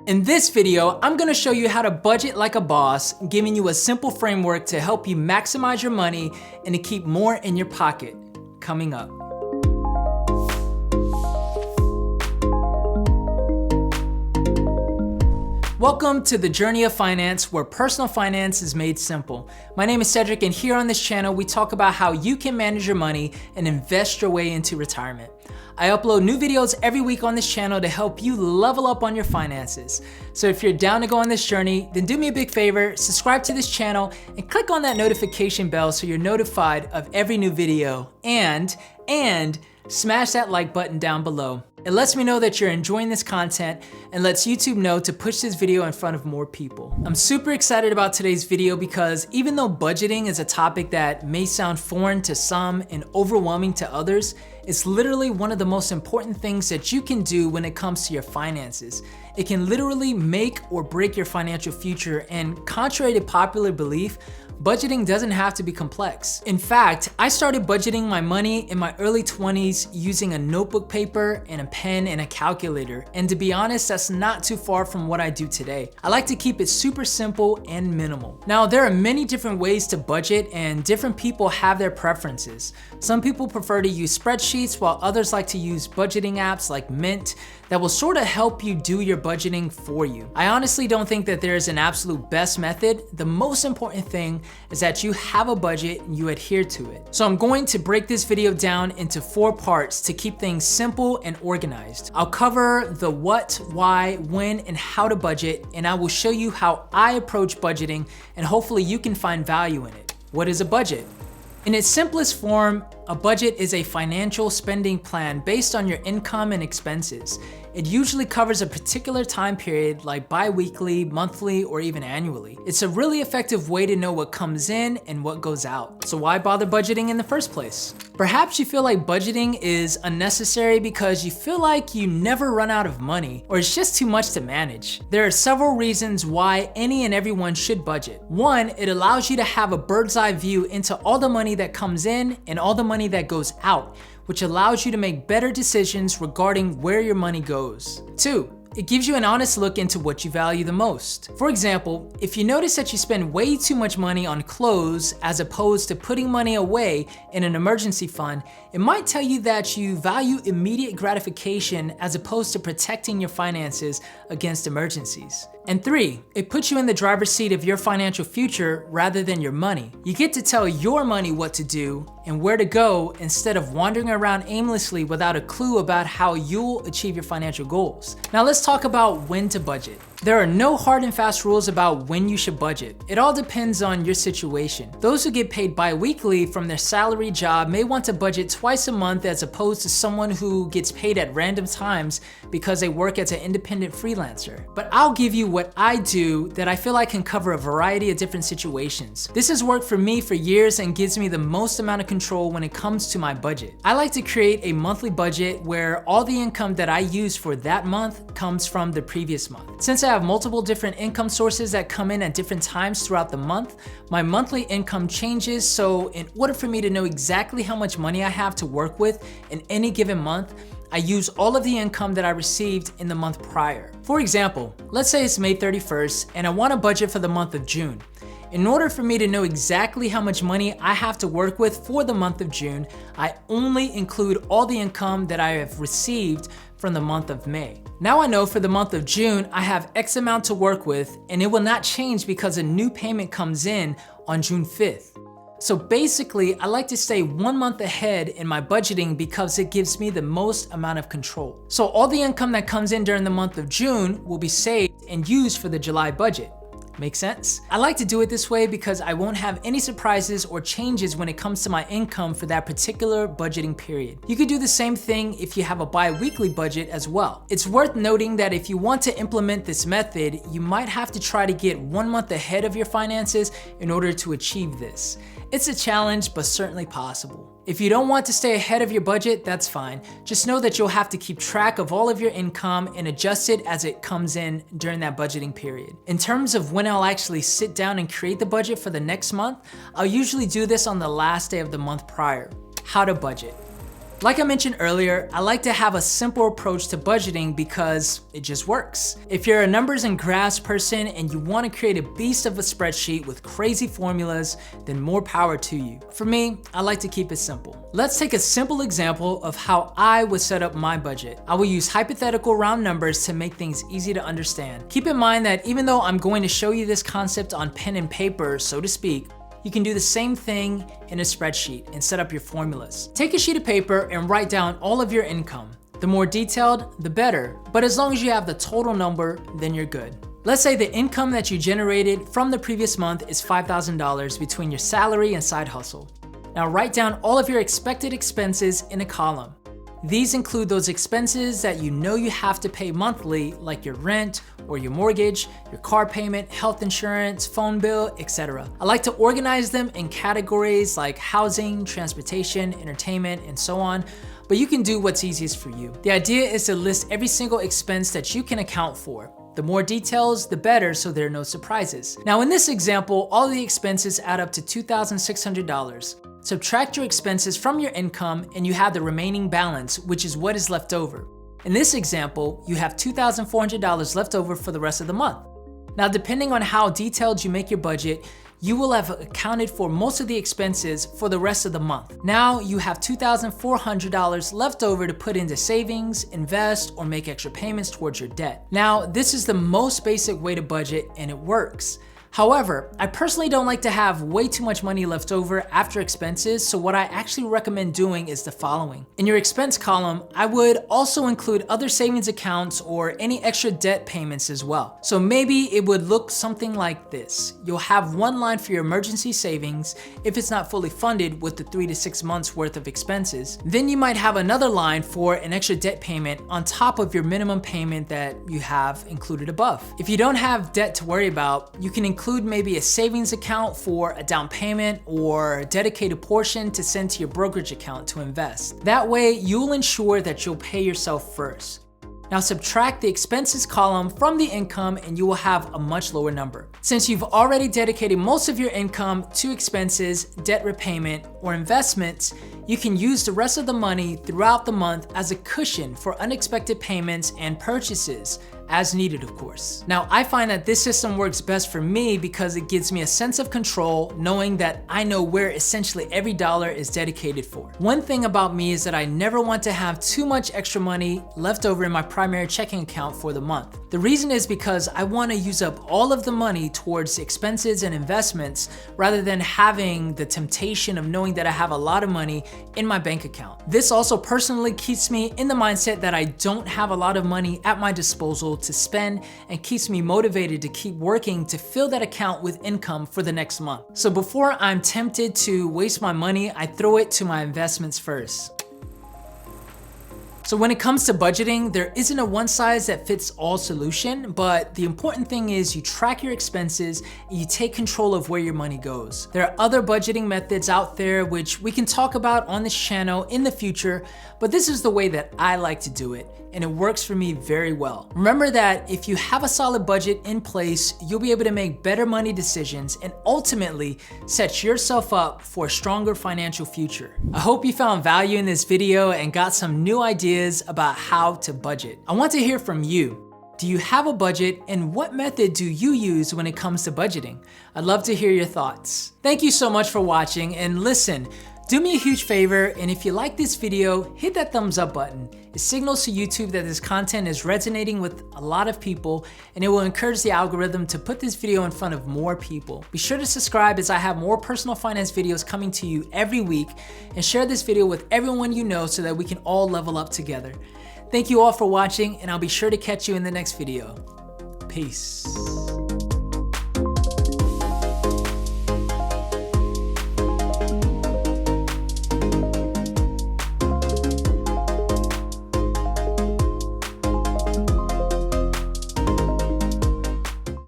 In this video, I'm gonna show you how to budget like a boss, giving you a simple framework to help you maximize your money and to keep more in your pocket. Coming up. Welcome to the Journey of Finance, where personal finance is made simple. My name is Cedric, and here on this channel, we talk about how you can manage your money and invest your way into retirement. I upload new videos every week on this channel to help you level up on your finances. So if you're down to go on this journey, then do me a big favor, subscribe to this channel and click on that notification bell so you're notified of every new video, and smash that like button down below. It lets me know that you're enjoying this content and lets YouTube know to push this video in front of more people. I'm super excited about today's video because even though budgeting is a topic that may sound foreign to some and overwhelming to others, it's literally one of the most important things that you can do when it comes to your finances. It can literally make or break your financial future, and contrary to popular belief, budgeting doesn't have to be complex. In fact, I started budgeting my money in my early 20s using a notebook paper and a pen and a calculator. And to be honest, that's not too far from what I do today. I like to keep it super simple and minimal. Now, there are many different ways to budget and different people have their preferences. Some people prefer to use spreadsheets while others like to use budgeting apps like Mint that will sort of help you do your budgeting for you. I honestly don't think that there is an absolute best method. The most important thing is that you have a budget and you adhere to it. So I'm going to break this video down into 4 parts to keep things simple and organized. I'll cover the what, why, when, and how to budget, and I will show you how I approach budgeting, and hopefully you can find value in it. What is a budget? In its simplest form, a budget is a financial spending plan based on your income and expenses. It usually covers a particular time period like bi-weekly, monthly, or even annually. It's a really effective way to know what comes in and what goes out. So why bother budgeting in the first place? Perhaps you feel like budgeting is unnecessary because you feel like you never run out of money, or it's just too much to manage. There are several reasons why any and everyone should budget. 1, it allows you to have a bird's eye view into all the money that comes in and all the money that goes out, which allows you to make better decisions regarding where your money goes. 2, it gives you an honest look into what you value the most. For example, if you notice that you spend way too much money on clothes as opposed to putting money away in an emergency fund, it might tell you that you value immediate gratification as opposed to protecting your finances against emergencies. And 3, it puts you in the driver's seat of your financial future rather than your money. You get to tell your money what to do and where to go instead of wandering around aimlessly without a clue about how you'll achieve your financial goals. Now let's talk about when to budget. There are no hard and fast rules about when you should budget. It all depends on your situation. Those who get paid bi-weekly from their salary job may want to budget twice a month as opposed to someone who gets paid at random times because they work as an independent freelancer. But I'll give you what I do that I feel like can cover a variety of different situations. This has worked for me for years and gives me the most amount of control when it comes to my budget. I like to create a monthly budget where all the income that I use for that month comes from the previous month. Since I have multiple different income sources that come in at different times throughout the month, my monthly income changes, so in order for me to know exactly how much money I have to work with in any given month, I use all of the income that I received in the month prior. For example, let's say it's May 31st and I want to budget for the month of June. In order for me to know exactly how much money I have to work with for the month of June, I only include all the income that I have received from the month of May. Now I know for the month of June, I have X amount to work with, and it will not change because a new payment comes in on June 5th. So basically, I like to stay 1 month ahead in my budgeting because it gives me the most amount of control. So all the income that comes in during the month of June will be saved and used for the July budget. Make sense? I like to do it this way because I won't have any surprises or changes when it comes to my income for that particular budgeting period. You could do the same thing if you have a bi-weekly budget as well. It's worth noting that if you want to implement this method, you might have to try to get 1 month ahead of your finances in order to achieve this. It's a challenge, but certainly possible. If you don't want to stay ahead of your budget, that's fine. Just know that you'll have to keep track of all of your income and adjust it as it comes in during that budgeting period. In terms of when I'll actually sit down and create the budget for the next month, I'll usually do this on the last day of the month prior. How to budget. Like I mentioned earlier, I like to have a simple approach to budgeting because it just works. If you're a numbers and graphs person and you want to create a beast of a spreadsheet with crazy formulas, then more power to you. For me, I like to keep it simple. Let's take a simple example of how I would set up my budget. I will use hypothetical round numbers to make things easy to understand. Keep in mind that even though I'm going to show you this concept on pen and paper, so to speak, you can do the same thing in a spreadsheet and set up your formulas. Take a sheet of paper and write down all of your income. The more detailed, the better, but as long as you have the total number, then you're good. Let's say the income that you generated from the previous month is $5,000 between your salary and side hustle. Now write down all of your expected expenses in a column. These include those expenses that you know you have to pay monthly, like your rent or your mortgage, your car payment, health insurance, phone bill, etc. I like to organize them in categories like housing, transportation, entertainment, and so on, but you can do what's easiest for you. The idea is to list every single expense that you can account for. The more details, the better, so there are no surprises. Now in this example, all the expenses add up to $2,600. Subtract your expenses from your income and you have the remaining balance, which is what is left over. In this example, you have $2,400 left over for the rest of the month. Now, depending on how detailed you make your budget, you will have accounted for most of the expenses for the rest of the month. Now you have $2,400 left over to put into savings, invest, or make extra payments towards your debt. Now, this is the most basic way to budget and it works. However, I personally don't like to have way too much money left over after expenses, so what I actually recommend doing is the following. In your expense column, I would also include other savings accounts or any extra debt payments as well. So maybe it would look something like this. You'll have one line for your emergency savings if it's not fully funded with the 3 to 6 months worth of expenses. Then you might have another line for an extra debt payment on top of your minimum payment that you have included above. If you don't have debt to worry about, you can include maybe a savings account for a down payment or a dedicated portion to send to your brokerage account to invest. That way, you'll ensure that you'll pay yourself first. Now subtract the expenses column from the income and you will have a much lower number. Since you've already dedicated most of your income to expenses, debt repayment, or investments, you can use the rest of the money throughout the month as a cushion for unexpected payments and purchases, as needed, of course. Now, I find that this system works best for me because it gives me a sense of control, knowing that I know where essentially every dollar is dedicated for. One thing about me is that I never want to have too much extra money left over in my primary checking account for the month. The reason is because I want to use up all of the money towards expenses and investments rather than having the temptation of knowing that I have a lot of money in my bank account. This also personally keeps me in the mindset that I don't have a lot of money at my disposal to spend and keeps me motivated to keep working to fill that account with income for the next month. So before I'm tempted to waste my money, I throw it to my investments first. So when it comes to budgeting, there isn't a one size that fits all solution, but the important thing is you track your expenses and you take control of where your money goes. There are other budgeting methods out there which we can talk about on this channel in the future, but this is the way that I like to do it, and it works for me very well. Remember that if you have a solid budget in place, you'll be able to make better money decisions and ultimately set yourself up for a stronger financial future. I hope you found value in this video and got some new ideas about how to budget. I want to hear from you. Do you have a budget, and what method do you use when it comes to budgeting? I'd love to hear your thoughts. Thank you so much for watching, and listen, do me a huge favor, and if you like this video, hit that thumbs up button. It signals to YouTube that this content is resonating with a lot of people, and it will encourage the algorithm to put this video in front of more people. Be sure to subscribe as I have more personal finance videos coming to you every week, and share this video with everyone you know so that we can all level up together. Thank you all for watching, and I'll be sure to catch you in the next video. Peace.